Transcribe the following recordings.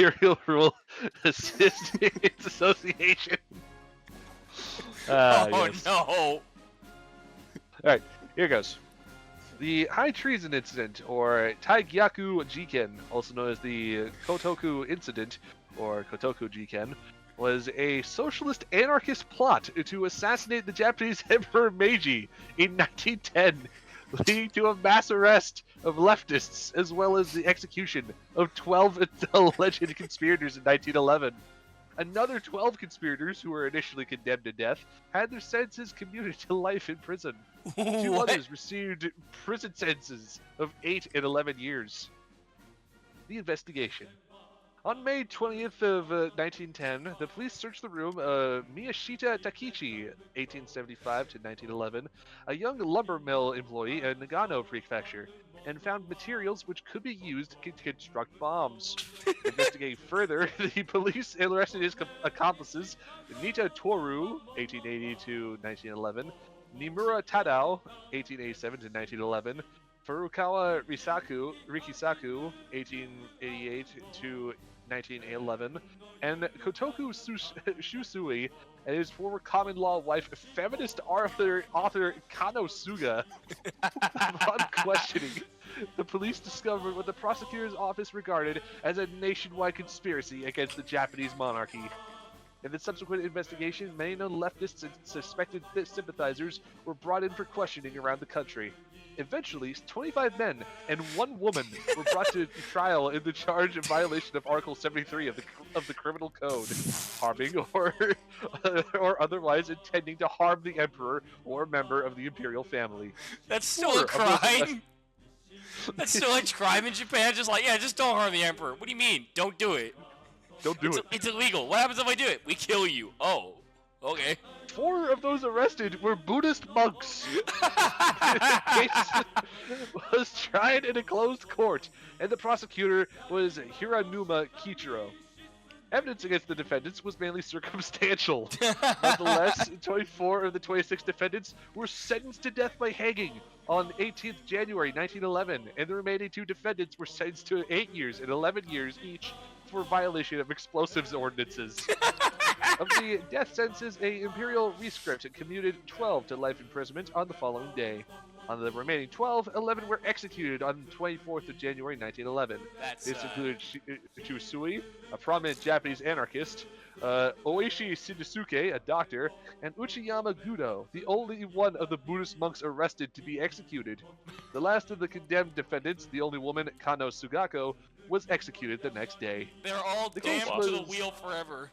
Imperial Rule Assistance Association. Ah, Oh yes. no! All right, here goes. The High Treason Incident, or Taigyaku Jiken, also known as the Kotoku Incident, or Kotoku Jiken, was a socialist anarchist plot to assassinate the Japanese Emperor Meiji in 1910, leading to a mass arrest of leftists as well as the execution of 12 alleged conspirators in 1911. Another 12 conspirators who were initially condemned to death had their sentences commuted to life in prison. Two What? others received prison sentences of 8 and 11 years. The investigation. On May 20th of 1910, the police searched the room of Miyashita Takichi, 1875 to 1911, a young lumber mill employee in Nagano Prefecture, and found materials which could be used to construct bombs. Investigating further, the police arrested his accomplices, Nita Toru, 1880 to 1911, Nimura Tadao, 1887 to 1911, Furukawa Rikisaku, 1888 to 1911, and Kotoku Shusui and his former common law wife, feminist author Kano Suga. Upon questioning, the police discovered what the prosecutor's office regarded as a nationwide conspiracy against the Japanese monarchy. In the subsequent investigation, many known leftists and suspected sympathizers were brought in for questioning around the country. Eventually, 25 men and 1 woman were brought to trial in the charge of violation of Article 73 of the Criminal Code, harming or otherwise intending to harm the emperor or a member of the imperial family. That's still Four a of those crime. That's still a crime in Japan. Just like, yeah, just don't harm the emperor. What do you mean? Don't do it. Don't do it. It's illegal. What happens if I do it? We kill you. Oh, okay. 4 of those arrested were Buddhist monks. The case was tried in a closed court, and the prosecutor was Hiranuma Kichiro. Evidence against the defendants was mainly circumstantial. Nonetheless, 24 of the 26 defendants were sentenced to death by hanging on 18th January 1911, and the remaining 2 defendants were sentenced to 8 years and 11 years each for violation of explosives ordinances. Of the death sentences, a imperial rescript commuted 12 to life imprisonment on the following day. On the remaining 12, 11 were executed on the 24th of January 1911. This included Chusui, a prominent Japanese anarchist, Oishi Shinsuke, a doctor, and Uchiyama Gudo, the only one of the Buddhist monks arrested to be executed. The last of the condemned defendants, the only woman, Kano Sugako, was executed the next day. They're all damned to the wheel forever.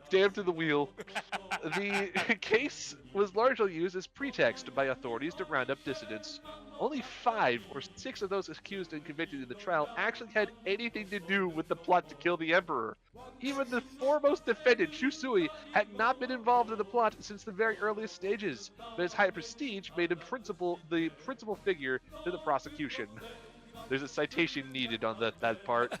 Damned to the wheel. The case was largely used as pretext by authorities to round up dissidents. Only 5 or 6 of those accused and convicted in the trial actually had anything to do with the plot to kill the emperor. Even the foremost defendant, Shusui, had not been involved in the plot since the very earliest stages, but his high prestige made him the principal figure to the prosecution. There's a citation needed on that part.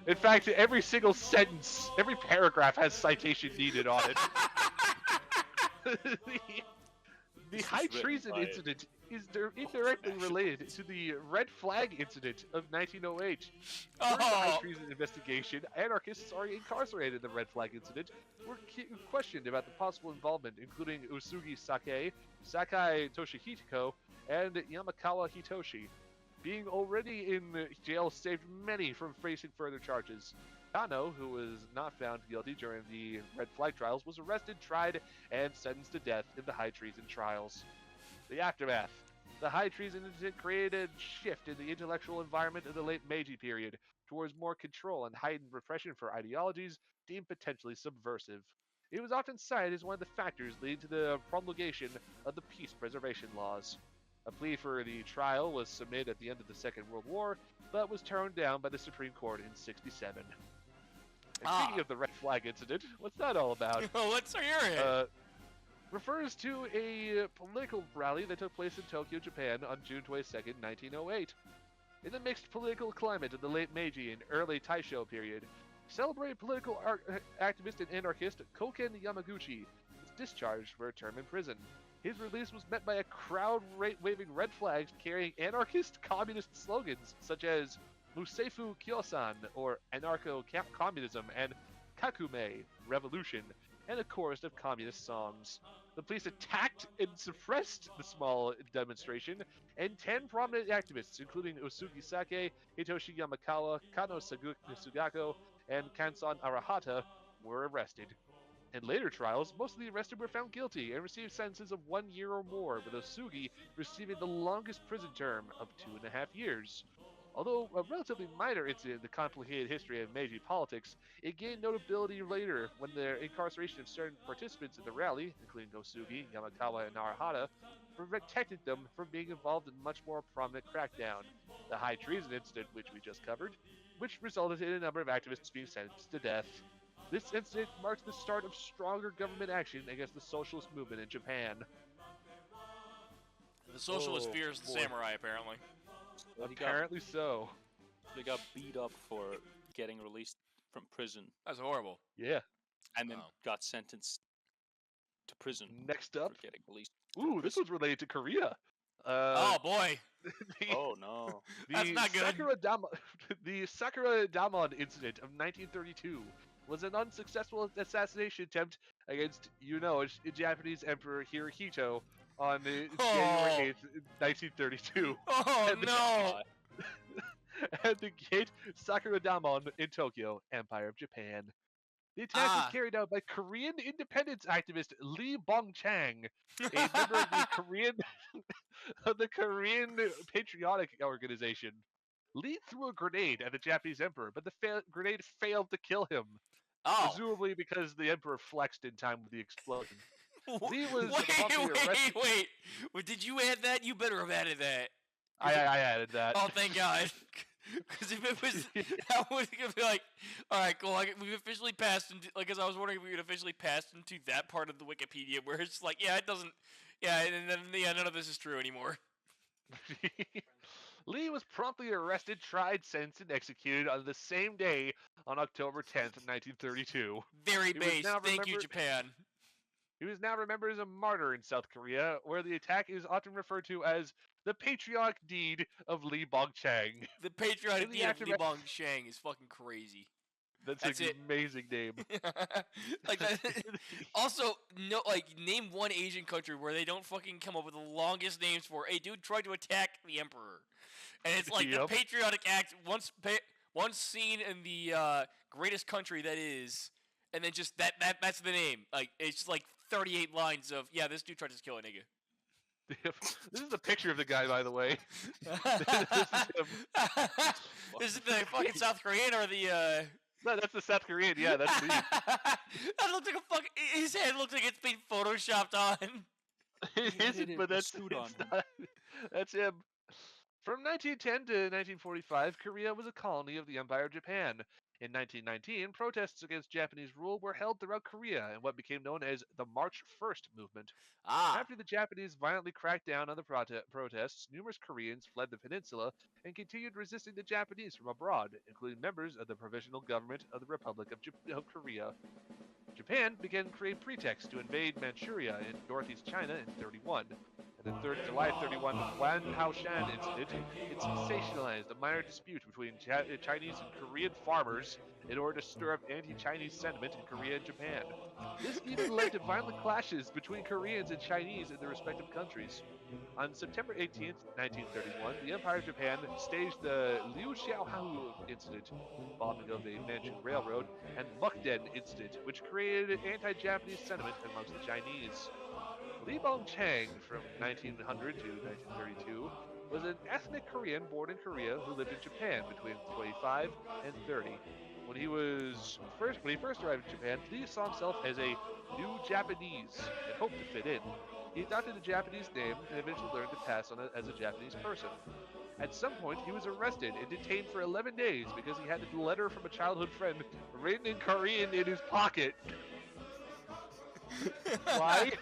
In fact, every single sentence, every paragraph has citation needed on it. The high treason incident is indirectly related to the Red Flag incident of 1908. During the high treason investigation, anarchists already incarcerated in the Red Flag incident were questioned about the possible involvement, including Usugi Sake, Sakai Toshihiko, and Yamakawa Hitoshi. Being already in jail saved many from facing further charges. Kano, who was not found guilty during the Red Flag trials, was arrested, tried, and sentenced to death in the high treason trials. The aftermath. The high treason incident created a shift in the intellectual environment of the late Meiji period towards more control and heightened repression for ideologies deemed potentially subversive. It was often cited as one of the factors leading to the promulgation of the peace preservation laws. A plea for the trial was submitted at the end of the Second World War, but was turned down by the Supreme Court in '67. And speaking of the Red Flag incident, what's that all about? Let's hear it. Refers to a political rally that took place in Tokyo, Japan on June 22nd, 1908. In the mixed political climate of the late Meiji and early Taisho period, celebrated political activist and anarchist Koken Yamaguchi was discharged for a term in prison. His release was met by a crowd waving red flags carrying anarchist communist slogans such as Museifu Kyosan, or anarcho-communism, and Kakume, revolution, and a chorus of communist songs. The police attacked and suppressed the small demonstration, and 10 prominent activists, including Osugi Sake, Hitoshi Yamakawa, Kano Sugako, and Kansan Arahata, were arrested. In later trials, most of the arrested were found guilty and received sentences of 1 year or more, with Osugi receiving the longest prison term of 2.5 years. Although a relatively minor incident in the complicated history of Meiji politics, it gained notability later when the incarceration of certain participants in the rally, including Osugi, Yamakawa, and Narahata, protected them from being involved in much more prominent crackdown. The high treason incident, which we just covered, which resulted in a number of activists being sentenced to death. This incident marked the start of stronger government action against the socialist movement in Japan. The socialist Oh, fears the boy. samurai, apparently. Well, Apparently so. he got beat up for getting released from prison That's horrible. Yeah. and then Oh. got sentenced to prison Next for up. getting released. Ooh, this was related to Korea. Oh boy, The, Oh no. That's not good. The Sakura Damon incident of 1932 was an unsuccessful assassination attempt against, Japanese Emperor Hirohito on January 8th, 1932, oh And the- no. at the Gate Sakura Damon in Tokyo, Empire of Japan. The attack was carried out by Korean independence activist Lee Bong-chang, a member of the Korean Patriotic Organization. Lee threw a grenade at the Japanese emperor, but the grenade failed to kill him, Oh. presumably because the emperor flexed in time with the explosion. Lee was wait, promptly arrested. wait. Did you add that? You better have added that. I added that. Oh, thank God. Because if it was, I was gonna be like, all right, cool. We've officially passed into, because I was wondering if we had officially passed into that part of the Wikipedia where it's like, yeah, it doesn't, yeah, and then none of this is true anymore. Lee was promptly arrested, tried, sentenced, and executed on the same day on October 10th, 1932. Very He was base. now Thank you, remembered- Japan. He was now remembered as a martyr in South Korea, where the attack is often referred to as the patriotic deed of Lee Bong-chang. The patriotic In the deed of Li aftermath- Bong Shang is fucking crazy. That's it. an amazing name. like that. Also, no, like name one Asian country where they don't fucking come up with the longest names for. Hey, dude, tried to attack the emperor, and it's like Yep. the patriotic act once seen in the greatest country that is, and then just that's the name. Like it's just like 38 lines of this dude tried to kill a nigga. This is a picture of the guy, by the way. This is the fucking South Korean or the. No, that's the South Korean. Yeah, that's Lee. That looks like a fucking. His head looks like it's been photoshopped on. It He isn't, did but a that's suit on it's him. not, that's him. From 1910 to 1945, Korea was a colony of the Empire of Japan. In 1919, protests against Japanese rule were held throughout Korea in what became known as the March First movement. After the Japanese violently cracked down on the protests, numerous Koreans fled the peninsula and continued resisting the Japanese from abroad, including members of the Provisional Government of the Republic of Korea. Japan began to create pretexts to invade Manchuria in northeast China in 1931. In the July 31 Wan Haoshan incident, it sensationalized a minor dispute between Chinese and Korean farmers in order to stir up anti-Chinese sentiment in Korea and Japan. This even led to violent clashes between Koreans and Chinese in their respective countries. On September 18, 1931, the Empire of Japan staged the Liu Xiaohao incident, bombing of a Manchu railroad, and Mukden incident, which created anti-Japanese sentiment amongst the Chinese. Lee Bong-chang, from 1900 to 1932, was an ethnic Korean born in Korea who lived in Japan between 25 and 30. When he first arrived in Japan, Lee saw himself as a new Japanese and hoped to fit in. He adopted a Japanese name and eventually learned to pass on it as a Japanese person. At some point, he was arrested and detained for 11 days because he had a letter from a childhood friend written in Korean in his pocket. Why?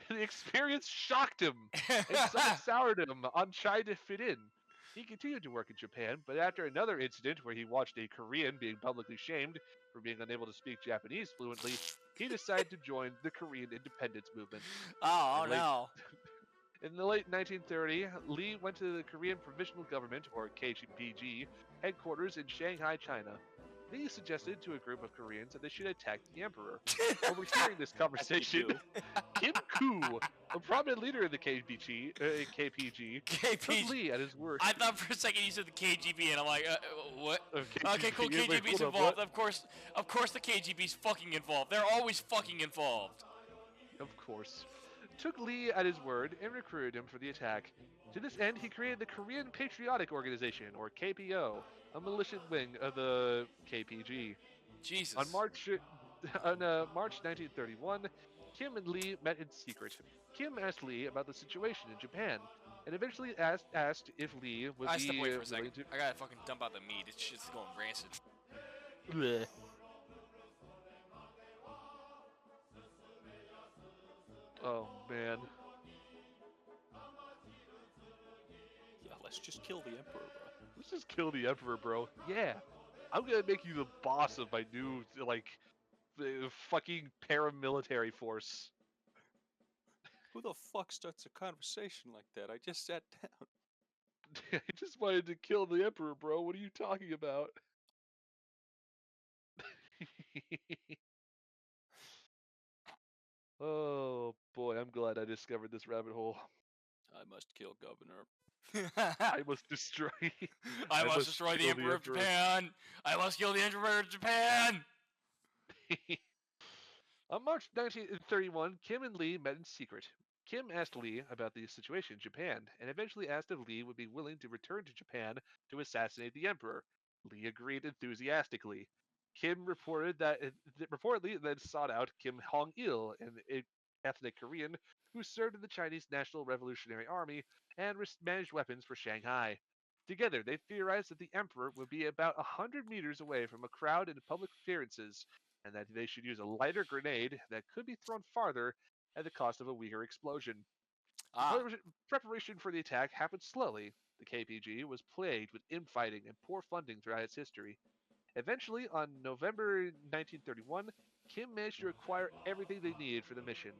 The experience shocked him and somewhat soured him on trying to fit in. He continued to work in Japan, but after another incident where he watched a Korean being publicly shamed for being unable to speak Japanese fluently, he decided to join the Korean independence movement. Oh In late- no. In the late 1930s, Lee went to the Korean Provisional Government, or KPG, headquarters in Shanghai, China. Lee suggested to a group of Koreans that they should attack the emperor. Overhearing this conversation, Kim Koo, a prominent leader in the KPG, took KPG. Lee at his word. I thought for a second you said the KGB, and I'm like, what? KGB. Okay, cool. You're like, KGB's hold up, involved. what? Of course, the KGB's fucking involved. They're always fucking involved. Of course. Took Lee at his word and recruited him for the attack. To this end, he created the Korean Patriotic Organization, or KPO, a militia wing of the KPG. Jesus. On March 1931, Kim and Lee met in secret. Kim asked Lee about the situation in Japan, and eventually asked if Lee would I be step away for a willing second. to. I gotta fucking dump out the meat. It's just going rancid. Bleh. Oh man. Yeah, let's just kill the Emperor, bro. Let's just kill the Emperor, bro. Yeah. I'm gonna make you the boss of my new, like, fucking paramilitary force. Who the fuck starts a conversation like that? I just sat down. I just wanted to kill the Emperor, bro. What are you talking about? Oh boy, I'm glad I discovered this rabbit hole. I must kill Governor. I must destroy. I must destroy the kill Emperor of Japan. I must kill the Emperor of Japan. On March 1931, Kim and Lee met in secret. Kim asked Lee about the situation in Japan, and eventually asked if Lee would be willing to return to Japan to assassinate the emperor. Lee agreed enthusiastically. Kim reportedly then sought out Kim Hong-il, an ethnic Korean who served in the Chinese National Revolutionary Army and managed weapons for Shanghai. Together, they theorized that the emperor would be about 100 meters away from a crowd in public appearances, and that they should use a lighter grenade that could be thrown farther at the cost of a weaker explosion. Preparation for the attack happened slowly. The KPG was plagued with infighting and poor funding throughout its history. Eventually, on November 1931, Kim managed to acquire everything they needed for the mission.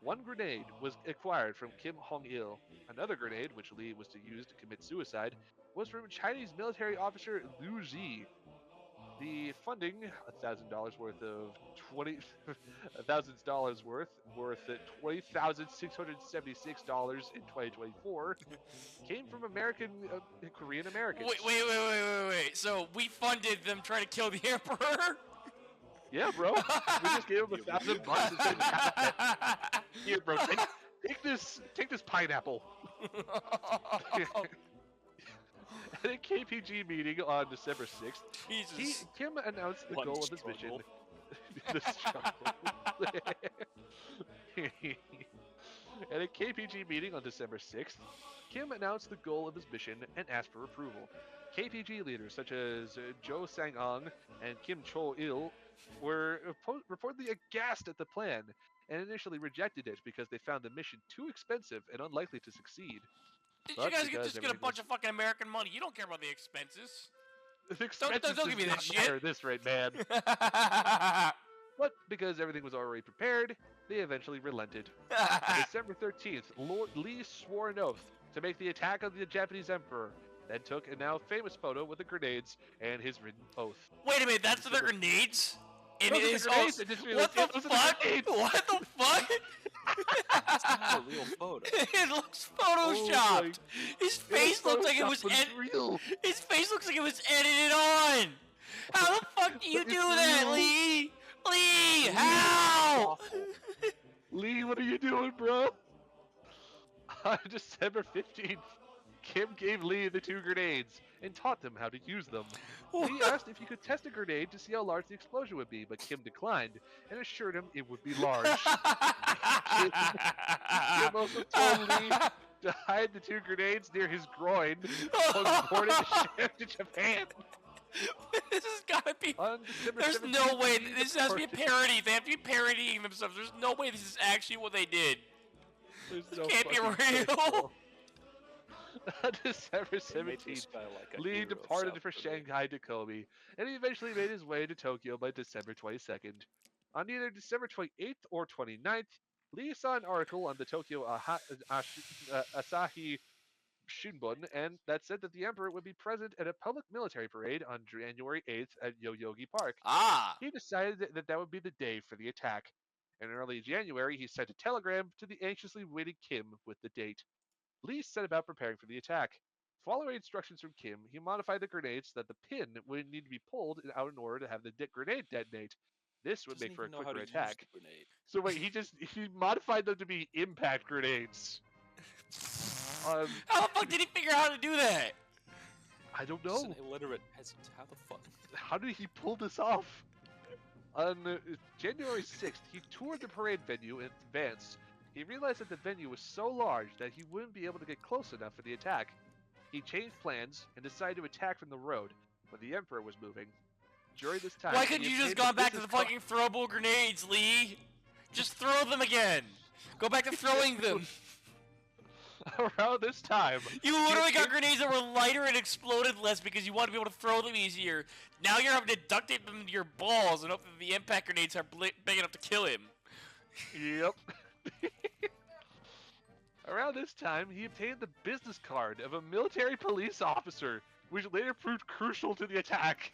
One grenade was acquired from Kim Hong-il. Another grenade, which Lee was to use to commit suicide, was from Chinese military officer Liu Ji. The funding, $1,000 worth of $1,000 worth $20,676 in 2024, came from Korean Americans. Wait. So we funded them trying to kill the Emperor? Yeah, bro. We just gave him $1,000 and said, "Here, bro, take this pineapple." At a KPG meeting on December 6th, Kim announced the goal of his mission. The struggle. At a KPG meeting on December 6th, Kim announced the goal of his mission and asked for approval. KPG leaders such as Jo Sang-ung and Kim Cho-il were reportedly aghast at the plan and initially rejected it because they found the mission too expensive and unlikely to succeed. Did you guys just get a bunch of fucking American money? You don't care about the expenses. The expenses don't give me that shit. At this rate, man. But because everything was already prepared, they eventually relented. On December 13th, Lord Lee swore an oath to make the attack on the Japanese emperor, then took a now famous photo with the grenades and his written oath. Wait a minute, that's the grenades? And Those it are is the grenades, what the fuck? What the fuck? That's not a real photo. It looks photoshopped. His face looks like it was real. His face looks like it was edited on. How the fuck do you do that, real. Lee? Lee, how? Lee, what are you doing, bro? On December 15th, Kim gave Lee the two grenades and taught them how to use them. Lee asked if he could test a grenade to see how large the explosion would be, but Kim declined and assured him it would be large. Kim also told Lee to hide the two grenades near his groin while boarding the ship to Japan. This has gotta be. There's 17th, no way. This has to be a parody. They have to be parodying themselves. There's no way this is actually what they did. This can't be real. On December 17th, Lee departed for Shanghai to Kobe, and he eventually made his way to Tokyo by December 22nd. On either December 28th or 29th, Lee saw an article on the Tokyo Asahi Shinbun, and that said that the emperor would be present at a public military parade on January 8th at Yoyogi Park. Ah. He decided that that would be the day for the attack. In early January, he sent a telegram to the anxiously waiting Kim with the date. Lee set about preparing for the attack. Following instructions from Kim, he modified the grenades so that the pin would need to be pulled out in order to have the grenade detonate. This would Doesn't make for a even know how quicker to attack. use the grenade. So wait, he modified them to be impact grenades. How the fuck did he figure out how to do that? I don't Just know. an illiterate peasant. How the fuck? How did he pull this off? On January 6th, he toured the parade venue in advance. He realized that the venue was so large that he wouldn't be able to get close enough for the attack. He changed plans and decided to attack from the road, where the Emperor was moving. During this time, Why couldn't he you just obtained gone back to the business fucking throwable grenades, Lee? Just throw them again. Go back to throwing them. Around this time, You literally got grenades that were lighter and exploded less because you wanted to be able to throw them easier. Now you're having to duct tape them into your balls and hope that the impact grenades are big enough to kill him. Yep. Around this time, he obtained the business card of a military police officer, which later proved crucial to the attack.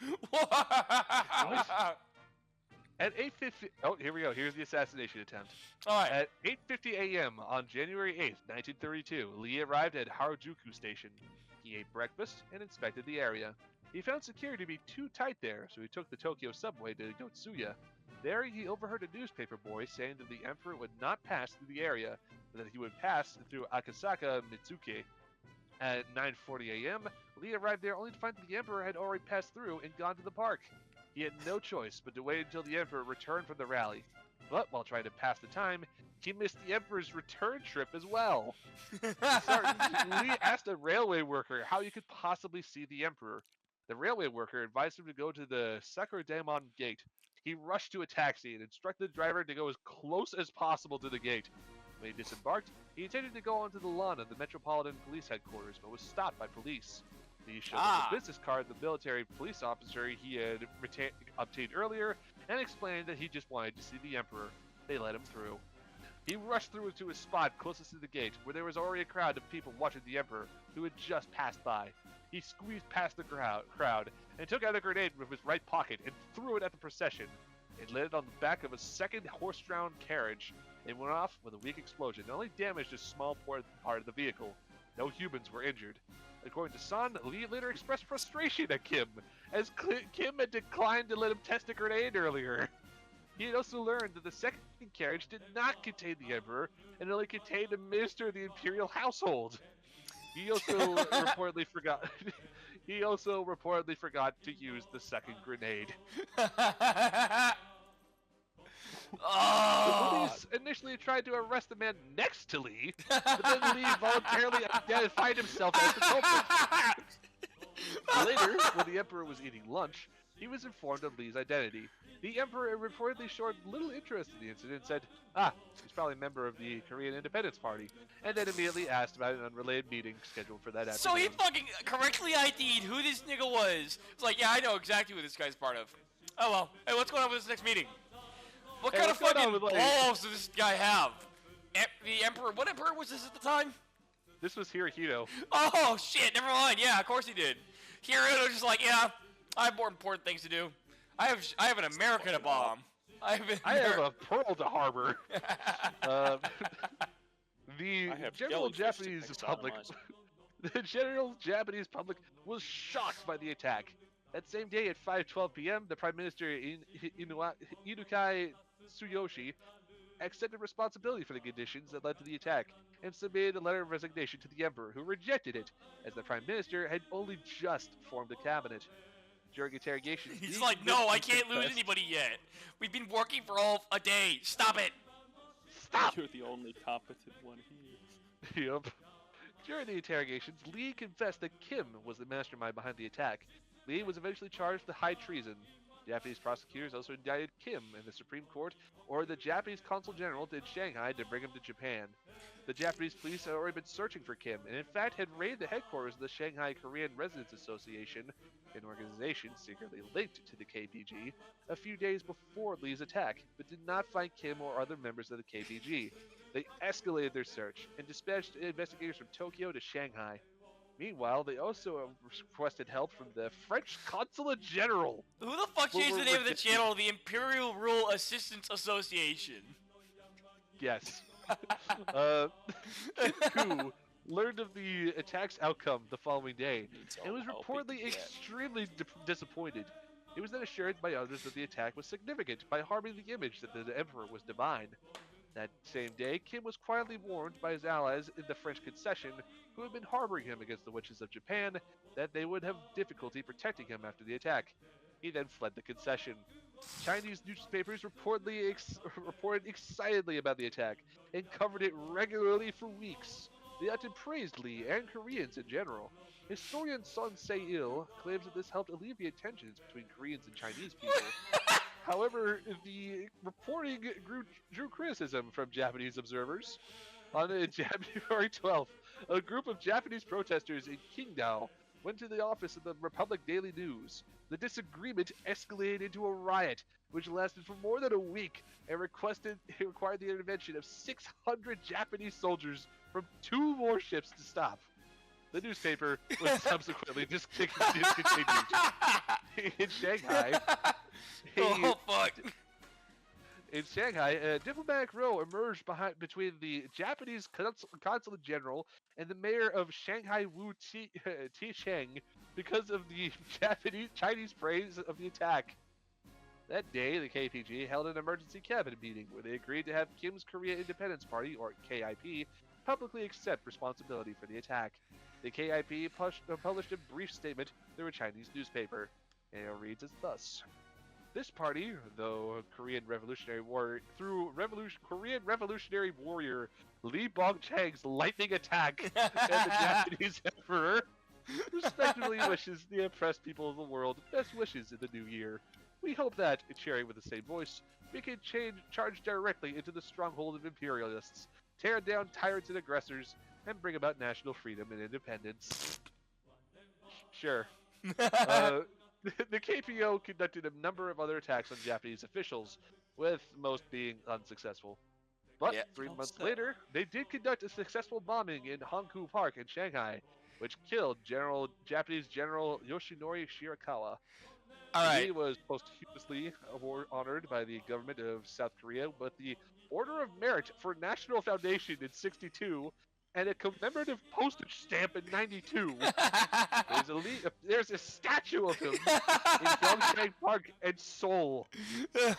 At 8:50, oh, here we go. Here's the assassination attempt. Alright. At 8:50 a.m. on January 8th, 1932, Lee arrived at Harajuku Station. He ate breakfast and inspected the area. He found security to be too tight there, so he took the Tokyo subway to Yotsuya. There, he overheard a newspaper boy saying that the emperor would not pass through the area, but that he would pass through Akasaka Mitsuke. At 9:40 a.m., Lee arrived there only to find that the emperor had already passed through and gone to the park. He had no choice but to wait until the emperor returned from the rally. But while trying to pass the time, he missed the emperor's return trip as well. Lee asked a railway worker how he could possibly see the emperor. The railway worker advised him to go to the Sakura-Daimon gate. He rushed to a taxi and instructed the driver to go as close as possible to the gate. When he disembarked, he intended to go onto the lawn of the Metropolitan Police Headquarters, but was stopped by police. He showed them the business card the military police officer he had obtained earlier and explained that he just wanted to see the emperor. They let him through. He rushed through to his spot closest to the gate, where there was already a crowd of people watching the emperor, who had just passed by. He squeezed past the crowd and took out a grenade from his right pocket and threw it at the procession. It landed on the back of a second horse-drawn carriage. It went off with a weak explosion. It only damaged a small part of the vehicle. No humans were injured. According to Son, Lee later expressed frustration at Kim, as Kim had declined to let him test a grenade earlier. He had also learned that the second carriage did not contain the Emperor, and only contained a minister of the imperial household. He also reportedly forgot. He also reportedly forgot to use the second grenade. The police initially tried to arrest the man next to Lee, but then Lee voluntarily identified himself as the culprit. Later, when the Emperor was eating lunch, he was informed of Lee's identity. The Emperor reportedly showed little interest in the incident and said, he's probably a member of the Korean Independence Party, and then immediately asked about an unrelated meeting scheduled for that afternoon. So he fucking correctly ID'd who this nigga was. It's like, yeah, I know exactly who this guy's part of. Oh well. Hey, what's going on with this next meeting? What kind of what's going fucking on with, balls does this guy have? The Emperor, what Emperor was this at the time? This was Hirohito. Oh shit, never mind. Yeah, of course he did. Hirohito just like, yeah, I have more important things to do. I have an America to bomb. I have a pearl to harbor. The general Japanese public, the general Japanese public was shocked by the attack. That same day at 5:12 p.m., the Prime Minister Inukai Tsuyoshi accepted responsibility for the conditions that led to the attack and submitted a letter of resignation to the Emperor, who rejected it, as the Prime Minister had only just formed a cabinet. During interrogation, he's like, no, I can't lose anybody yet. We've been working for all a day. Stop it. Stop! You're the only competent one here. Yep. During the interrogations, Lee confessed that Kim was the mastermind behind the attack. Lee was eventually charged with high treason. Japanese prosecutors also indicted Kim, and the Supreme Court ordered the Japanese consul general to Shanghai to bring him to Japan. The Japanese police had already been searching for Kim, and in fact had raided the headquarters of the Shanghai Korean Residents Association, an organization secretly linked to the KPG, a few days before Lee's attack, but did not find Kim or other members of the KPG. They escalated their search and dispatched investigators from Tokyo to Shanghai. Meanwhile, they also requested help from the French Consulate General. Who the fuck changed the name of the channel to the Imperial Rural Assistance Association? Yes. Kim Koo learned of the attack's outcome the following day and was reportedly extremely disappointed. He was then assured by others that the attack was significant by harming the image that the emperor was divine. That same day, Kim was quietly warned by his allies in the French concession, who had been harboring him against the wishes of Japan, that they would have difficulty protecting him after the attack. He then fled the concession. Chinese newspapers reported excitedly about the attack and covered it regularly for weeks. They often praised Lee and Koreans in general. Historian Sun Se-il claims that this helped alleviate tensions between Koreans and Chinese people. However, the reporting drew criticism from Japanese observers. On January 12th, a group of Japanese protesters in Qingdao went to the office of the Republic Daily News. The disagreement escalated into a riot, which lasted for more than a week and required the intervention of 600 Japanese soldiers from 2 more ships to stop. The newspaper was subsequently discontinued. In Shanghai, Oh fuck! In Shanghai, a diplomatic row emerged between the Japanese consulate general and the mayor of Shanghai Wu Ticheng because of the Chinese praise of the attack. That day, the KPG held an emergency cabinet meeting where they agreed to have Kim's Korea Independence Party, or KIP, publicly accept responsibility for the attack. The KIP published a brief statement through a Chinese newspaper, and it reads as thus. This party, though Korean Revolutionary Warrior Lee Bong-chang's lightning attack and the Japanese emperor, respectively wishes the oppressed people of the world best wishes in the new year. We hope that, sharing with the same voice, we can charge directly into the stronghold of imperialists, tear down tyrants and aggressors, and bring about national freedom and independence. Sure. The KPO conducted a number of other attacks on Japanese officials, with most being unsuccessful. But 3 months later, they did conduct a successful bombing in Hongkou Park in Shanghai, which killed Japanese General Yoshinori Shirakawa. He was posthumously honored by the government of South Korea with the Order of Merit for National Foundation in '62 and a commemorative postage stamp in '92. There's a statue of him in Gyeongsang Park and Seoul.